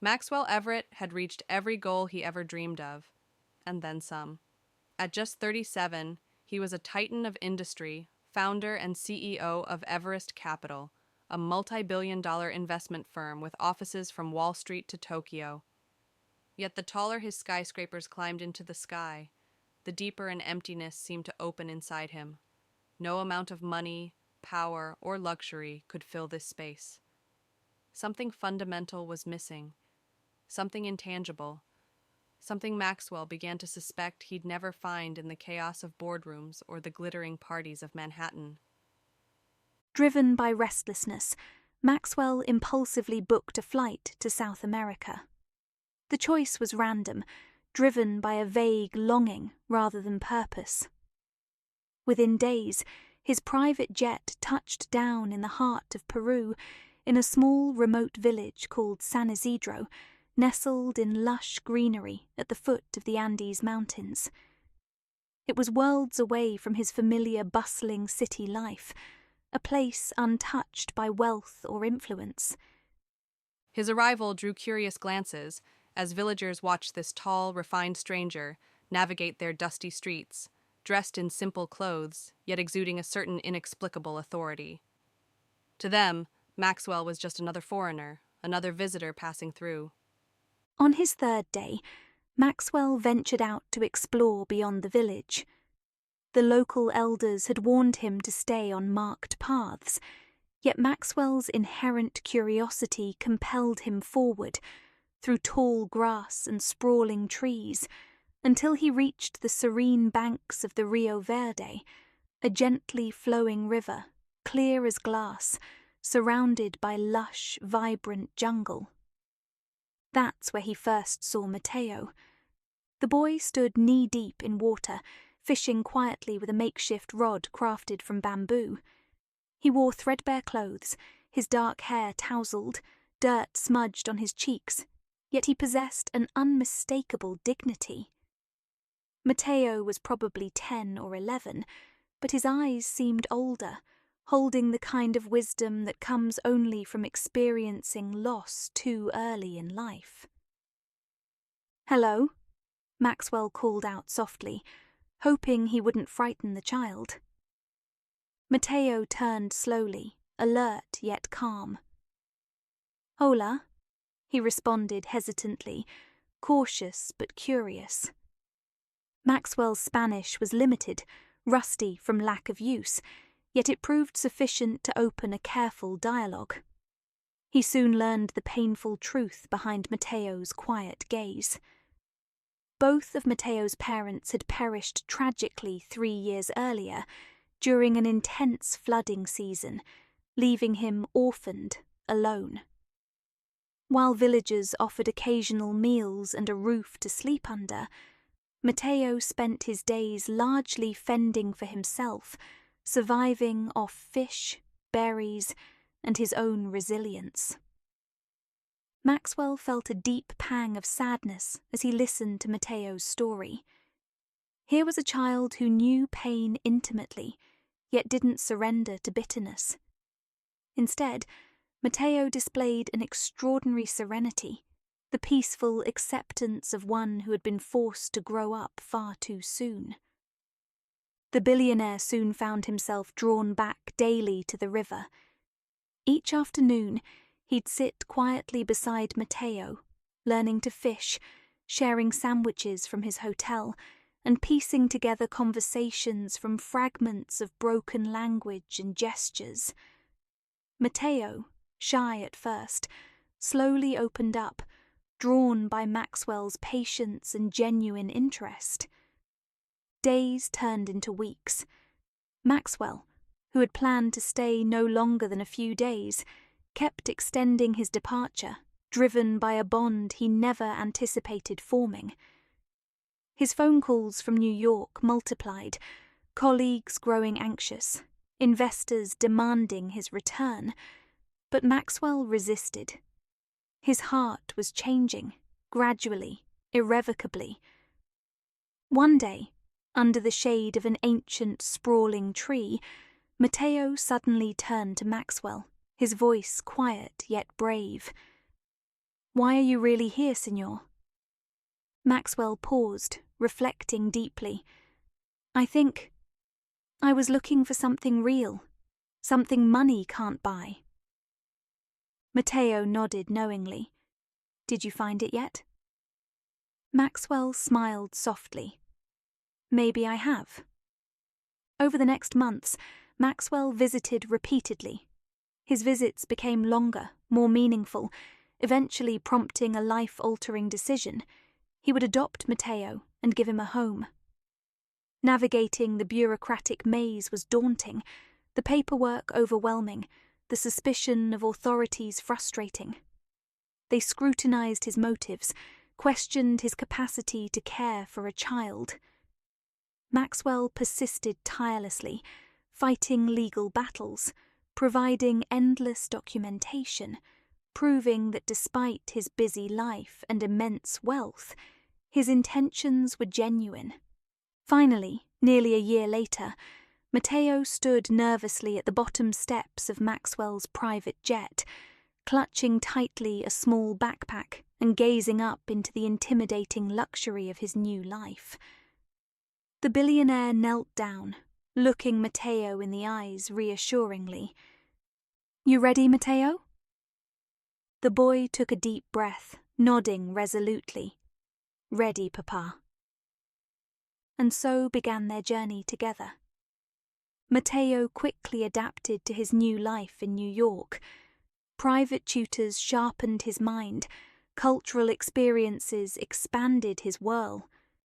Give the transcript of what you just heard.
Maxwell Everett had reached every goal he ever dreamed of, and then some. At just 37, he was a titan of industry, founder and CEO of Everest Capital, a multi-billion-dollar investment firm with offices from Wall Street to Tokyo. Yet the taller his skyscrapers climbed into the sky, the deeper an emptiness seemed to open inside him. No amount of money, power, or luxury could fill this space. Something fundamental was missing, something intangible, something Maxwell began to suspect he'd never find in the chaos of boardrooms or the glittering parties of Manhattan. Driven by restlessness, Maxwell impulsively booked a flight to South America. The choice was random, driven by a vague longing rather than purpose. Within days, his private jet touched down in the heart of Peru, in a small remote village called San Isidro, nestled in lush greenery at the foot of the Andes Mountains. It was worlds away from his familiar bustling city life, a place untouched by wealth or influence. His arrival drew curious glances as villagers watched this tall, refined stranger navigate their dusty streets, dressed in simple clothes, yet exuding a certain inexplicable authority. To them, Maxwell was just another foreigner, another visitor passing through. On his third day, Maxwell ventured out to explore beyond the village. The local elders had warned him to stay on marked paths, yet Maxwell's inherent curiosity compelled him forward, through tall grass and sprawling trees, until he reached the serene banks of the Rio Verde, a gently flowing river, clear as glass, surrounded by lush, vibrant jungle. That's where he first saw Mateo. The boy stood knee-deep in water, fishing quietly with a makeshift rod crafted from bamboo. He wore threadbare clothes, his dark hair tousled, dirt smudged on his cheeks, yet he possessed an unmistakable dignity. Mateo was probably 10 or 11, but his eyes seemed older, holding the kind of wisdom that comes only from experiencing loss too early in life. "Hello," Maxwell called out softly, hoping he wouldn't frighten the child. Mateo turned slowly, alert yet calm. "Hola," he responded hesitantly, cautious but curious. Maxwell's Spanish was limited, rusty from lack of use, yet it proved sufficient to open a careful dialogue. He soon learned the painful truth behind Mateo's quiet gaze. Both of Mateo's parents had perished tragically 3 years earlier, during an intense flooding season, leaving him orphaned, alone. While villagers offered occasional meals and a roof to sleep under, Mateo spent his days largely fending for himself, surviving off fish, berries, and his own resilience. Maxwell felt a deep pang of sadness as he listened to Mateo's story. Here was a child who knew pain intimately, yet didn't surrender to bitterness. Instead, Mateo displayed an extraordinary serenity, the peaceful acceptance of one who had been forced to grow up far too soon. The billionaire soon found himself drawn back daily to the river. Each afternoon, he'd sit quietly beside Mateo, learning to fish, sharing sandwiches from his hotel, and piecing together conversations from fragments of broken language and gestures. Mateo, shy at first, slowly opened up, drawn by Maxwell's patience and genuine interest. Days turned into weeks. Maxwell, who had planned to stay no longer than a few days, kept extending his departure, driven by a bond he never anticipated forming. His phone calls from New York multiplied, colleagues growing anxious, investors demanding his return, but Maxwell resisted. His heart was changing, gradually, irrevocably. One day, under the shade of an ancient, sprawling tree, Mateo suddenly turned to Maxwell, his voice quiet yet brave. Why are you really here, Signor? Maxwell paused, reflecting deeply. I think I was looking for something real, something money can't buy. Matteo nodded knowingly. Did you find it yet? Maxwell smiled softly. Maybe I have. Over the next months, Maxwell visited repeatedly. His visits became longer, more meaningful, eventually prompting a life-altering decision. He would adopt Matteo and give him a home. Navigating the bureaucratic maze was daunting, the paperwork overwhelming, the suspicion of authorities frustrating. They scrutinized his motives, questioned his capacity to care for a child. Maxwell persisted tirelessly, fighting legal battles, providing endless documentation, proving that despite his busy life and immense wealth, his intentions were genuine. Finally, nearly a year later, Matteo stood nervously at the bottom steps of Maxwell's private jet, clutching tightly a small backpack and gazing up into the intimidating luxury of his new life. The billionaire knelt down, looking Matteo in the eyes reassuringly. You ready, Matteo? The boy took a deep breath, nodding resolutely. Ready, Papa. And so began their journey together. Matteo quickly adapted to his new life in New York. Private tutors sharpened his mind, cultural experiences expanded his whirl.